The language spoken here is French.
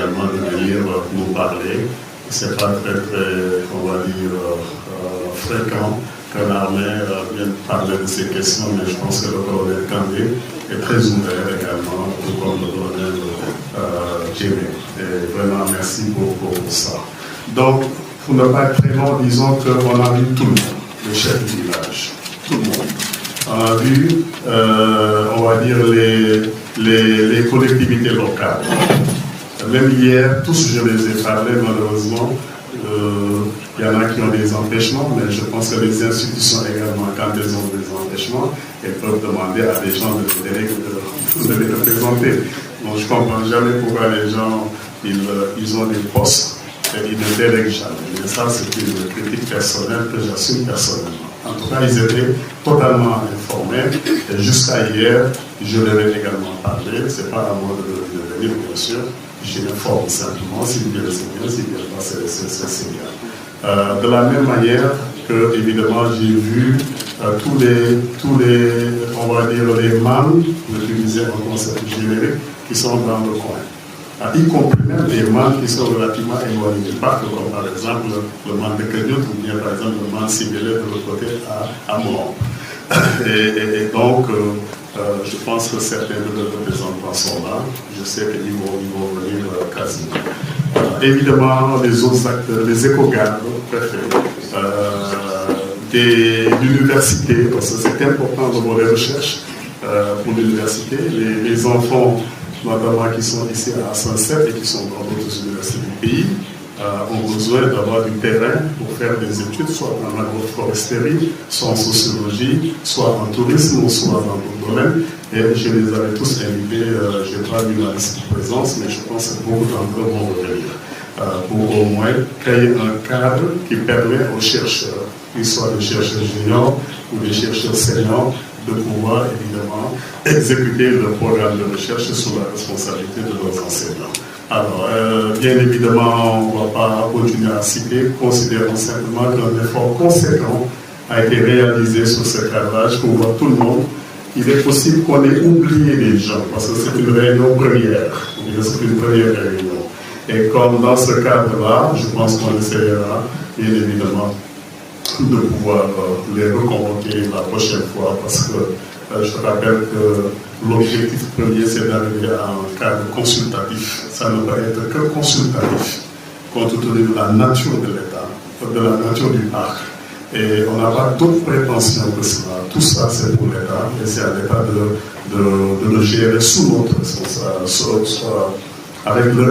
également de venir nous parler. Ce n'est pas très, on va dire, fréquent que l'armée vienne parler de ces questions, mais je pense que le colonel Kandé est très ouvert également, tout comme le colonel Djemé. Et vraiment, merci pour ça. Donc, pour ne pas être très long, disons qu'on a vu tout le monde, les chefs du village, tout le monde. On a vu, on va dire, les collectivités locales. Même hier, tous je les ai parlé, malheureusement. Il y en a qui ont des empêchements, mais je pense que les institutions également, quand elles ont des empêchements, elles peuvent demander à des gens de les représenter. Donc je ne comprends jamais pourquoi les gens, ils ont des postes et ils ne délèguent jamais. Mais ça, c'est une critique personnelle que j'assume personnellement. En tout cas, ils étaient totalement informés. Et jusqu'à hier, je leur ai également parlé. Ce n'est pas à moi de venir, bien sûr. Je m'informe simplement. S'ils viennent, c'est bien. S'ils ne viennent pas, c'est bien. De la même manière que, évidemment, j'ai vu tous les, on va dire, les mânes, pour utiliser un concept générique, qui sont dans le coin. Y compris même les mânes qui sont relativement éloignés du parc, comme par exemple le mâne de Kenyot ou bien par exemple le mâne Sibélé de l'autre côté à Moron. Et donc, je pense que certains de nos représentants sont là. Je sais qu'ils vont venir quasiment. Évidemment, les autres acteurs, les éco-gardes préférés, l'université, parce que c'est important de voir les recherches pour l'université. Les enfants, notamment qui sont ici à Sunset et qui sont dans d'autres universités du pays, ont besoin d'avoir du terrain pour faire des études, soit en agroforesterie, soit en sociologie, soit en tourisme, ou soit dans d'autres domaines. Et je les avais tous invités, je n'ai pas vu la liste de présence, mais je pense que beaucoup d'entre eux vont revenir, pour au moins créer un cadre qui permet aux chercheurs, qu'ils soient des chercheurs juniors ou des chercheurs seniors, de pouvoir évidemment exécuter le programme de recherche sous la responsabilité de nos enseignants. Alors, bien évidemment, on ne va pas continuer à citer, considérons simplement qu'un effort conséquent a été réalisé sur ce cadrage pour voir tout le monde. Il est possible qu'on ait oublié les gens, parce que c'est une réunion première, c'est une première réunion. Et comme dans ce cadre-là, je pense qu'on essaiera, bien évidemment, de pouvoir les reconvoquer la prochaine fois, parce que je te rappelle que l'objectif premier, c'est d'arriver à un cadre consultatif. Ça ne peut être que consultatif, compte tenu de la nature de l'État, de la nature du parc. Et on n'a pas d'autres prétentions que cela. Tout ça, c'est pour l'État, et c'est à l'État de le gérer sous notre responsabilité, avec le